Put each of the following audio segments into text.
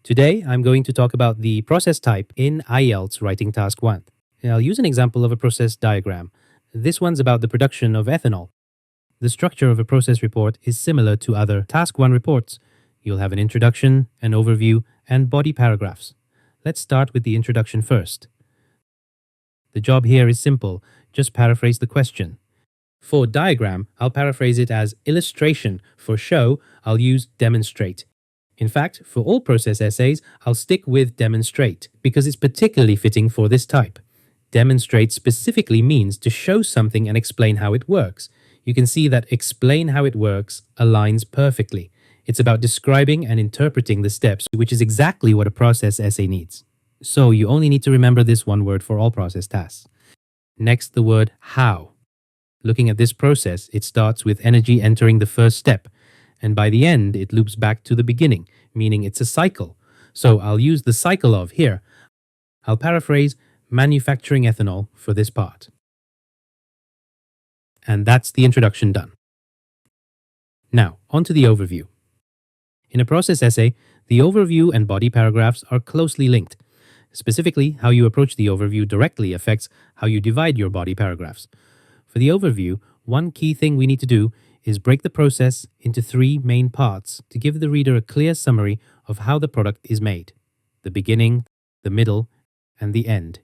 Today, I'm going to talk about the process type in IELTS Writing Task 1. I'll use an example of a process diagram. This one's about the production of ethanol. The structure of a process report is similar to other Task 1 reports. You'll have an introduction, an overview, and body paragraphs. Let's start with the introduction first. The job here is simple. Just paraphrase the question. For diagram, I'll paraphrase it as illustration. For show, I'll use demonstrate. In fact, for all process essays, I'll stick with demonstrate because it's particularly fitting for this type. Demonstrate specifically means to show something and explain how it works. You can see that explain how it works aligns perfectly. It's about describing and interpreting the steps, which is exactly what a process essay needs. So you only need to remember this one word for all process tasks. Next, the word how. Looking at this process, it starts with energy entering the first step. And by the end, it loops back to the beginning, meaning it's a cycle. So I'll use the cycle of here. I'll paraphrase manufacturing ethanol for this part. And that's the introduction done. Now, on to the overview. In a process essay, the overview and body paragraphs are closely linked. Specifically, how you approach the overview directly affects how you divide your body paragraphs. For the overview, one key thing we need to do is break the process into 3 main parts to give the reader a clear summary of how the product is made: the beginning, the middle, and the end.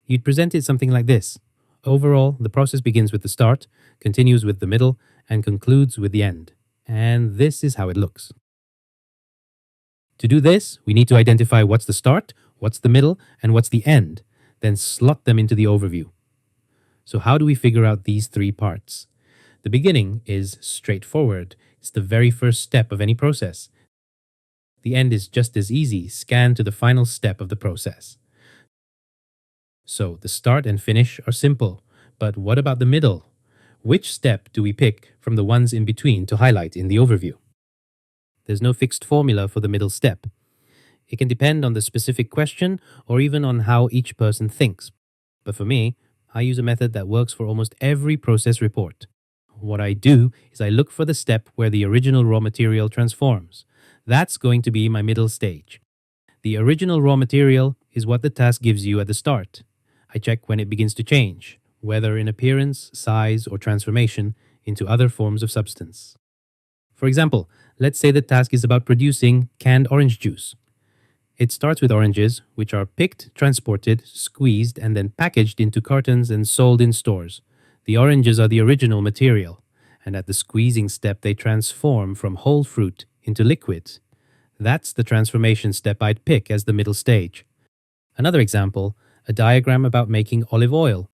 You'd present it something like this. Overall, the process begins with the start, continues with the middle, and concludes with the end. And this is how it looks. To do this, we need to identify what's the start, what's the middle, and what's the end, then slot them into the overview. So how do we figure out these 3 parts? The beginning is straightforward. It's the very first step of any process. The end is just as easy, scan to the final step of the process. So the start and finish are simple. But what about the middle? Which step do we pick from the ones in between to highlight in the overview? There's no fixed formula for the middle step. It can depend on the specific question or even on how each person thinks. But for me, I use a method that works for almost every process report. What I do is I look for the step where the original raw material transforms. That's going to be my middle stage. The original raw material is what the task gives you at the start. I check when it begins to change, whether in appearance, size, or transformation into other forms of substance. For example, let's say the task is about producing canned orange juice. It starts with oranges, which are picked, transported, squeezed, and then packaged into cartons and sold in stores. The oranges are the original material, and at the squeezing step they transform from whole fruit into liquid. That's the transformation step I'd pick as the middle stage. Another example, a diagram about making olive oil.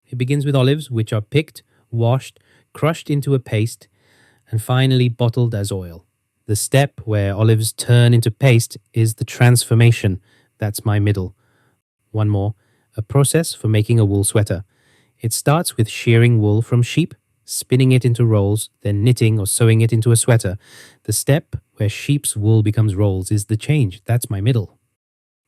It begins with olives, which are picked, washed, crushed into a paste, and finally bottled as oil. The step where olives turn into paste is the transformation. That's my middle. One more, a process for making a wool sweater. It starts with shearing wool from sheep, spinning it into rolls, then knitting or sewing it into a sweater. The step where sheep's wool becomes rolls is the change. That's my middle.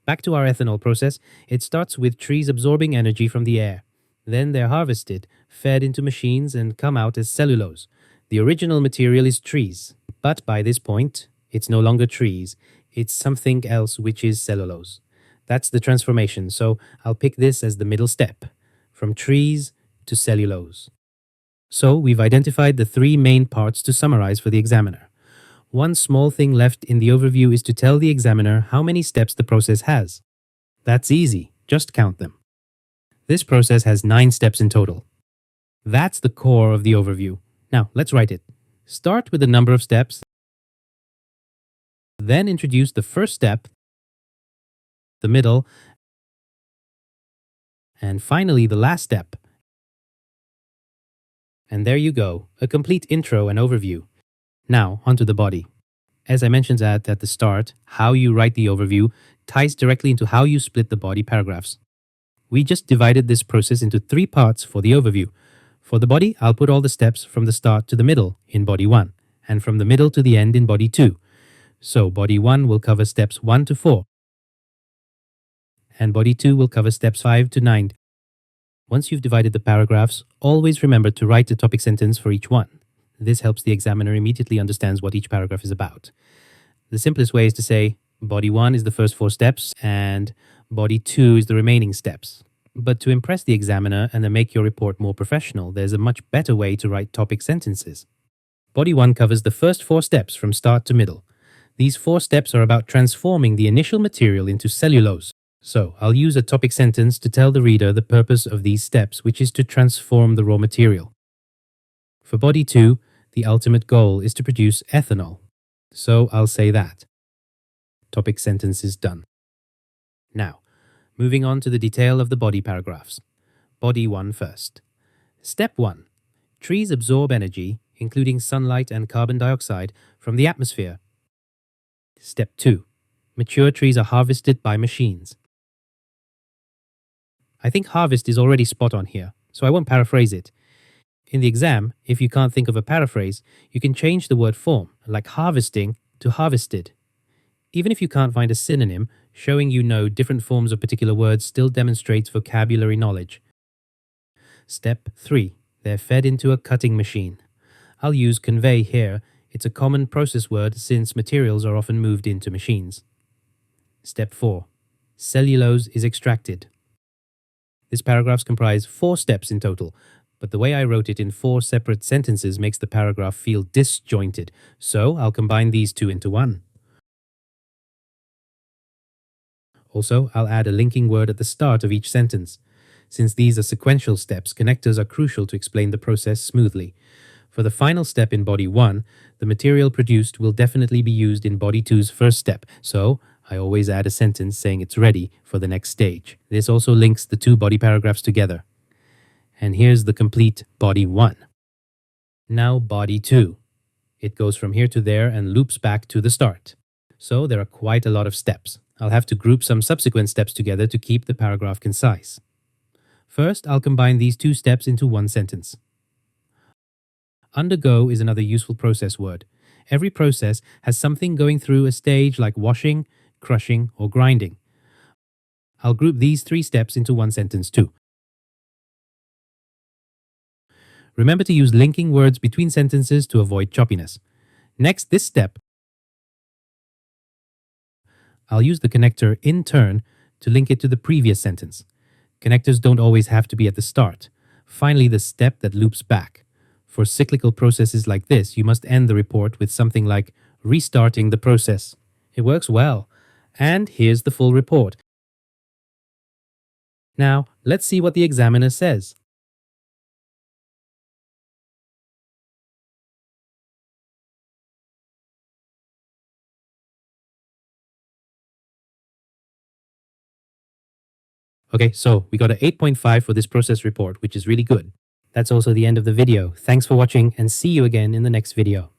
Back to our ethanol process, it starts with trees absorbing energy from the air. Then they're harvested, fed into machines, and come out as cellulose. The original material is trees, but by this point, it's no longer trees. It's something else which is cellulose. That's the transformation, so I'll pick this as the middle step. From trees to cellulose. So we've identified the 3 main parts to summarize for the examiner. One small thing left in the overview is to tell the examiner how many steps the process has. That's easy, just count them. This process has 9 steps in total. That's the core of the overview. Now let's write it. Start with the number of steps, then introduce the first step, the middle, and finally the last step. And there you go, a complete intro and overview. Now, onto the body. As I mentioned at the start, how you write the overview ties directly into how you split the body paragraphs. We just divided this process into 3 parts for the overview. For the body, I'll put all the steps from the start to the middle in body 1, and from the middle to the end in body 2. So body 1 will cover steps 1 to 4. And body 2 will cover steps 5 to 9. Once you've divided the paragraphs, always remember to write a topic sentence for each one. This helps the examiner immediately understands what each paragraph is about. The simplest way is to say, Body 1 is the first 4 steps, and Body 2 is the remaining steps. But to impress the examiner and to make your report more professional, there's a much better way to write topic sentences. Body 1 covers the first 4 steps from start to middle. These 4 steps are about transforming the initial material into cellulose. So, I'll use a topic sentence to tell the reader the purpose of these steps, which is to transform the raw material. For Body 2, the ultimate goal is to produce ethanol. So, I'll say that. Topic sentence is done. Now, moving on to the detail of the body paragraphs. Body 1 first. Step 1. Trees absorb energy, including sunlight and carbon dioxide, from the atmosphere. Step 2. Mature trees are harvested by machines. I think harvest is already spot on here, so I won't paraphrase it. In the exam, if you can't think of a paraphrase, you can change the word form, like harvesting to harvested. Even if you can't find a synonym, showing you know different forms of particular words still demonstrates vocabulary knowledge. Step 3. They're fed into a cutting machine. I'll use convey here. It's a common process word since materials are often moved into machines. Step 4. Cellulose is extracted. This paragraph comprises 4 steps in total, but the way I wrote it in 4 separate sentences makes the paragraph feel disjointed, so I'll combine these 2 into one. Also, I'll add a linking word at the start of each sentence. Since these are sequential steps, connectors are crucial to explain the process smoothly. For the final step in Body 1, the material produced will definitely be used in Body 2's first step, so I always add a sentence saying it's ready for the next stage. This also links the 2 body paragraphs together. And here's the complete Body 1. Now Body 2. It goes from here to there and loops back to the start. So there are quite a lot of steps. I'll have to group some subsequent steps together to keep the paragraph concise. First, I'll combine these 2 steps into one sentence. Undergo is another useful process word. Every process has something going through a stage like washing, crushing, or grinding. I'll group these 3 steps into one sentence too. Remember to use linking words between sentences to avoid choppiness. Next, this step, I'll use the connector in turn to link it to the previous sentence. Connectors don't always have to be at the start. Finally, the step that loops back. For cyclical processes like this, you must end the report with something like restarting the process. It works well. And here's the full report. Now, let's see what the examiner says. Okay, so we got an 8.5 for this process report, which is really good. That's also the end of the video. Thanks for watching and see you again in the next video.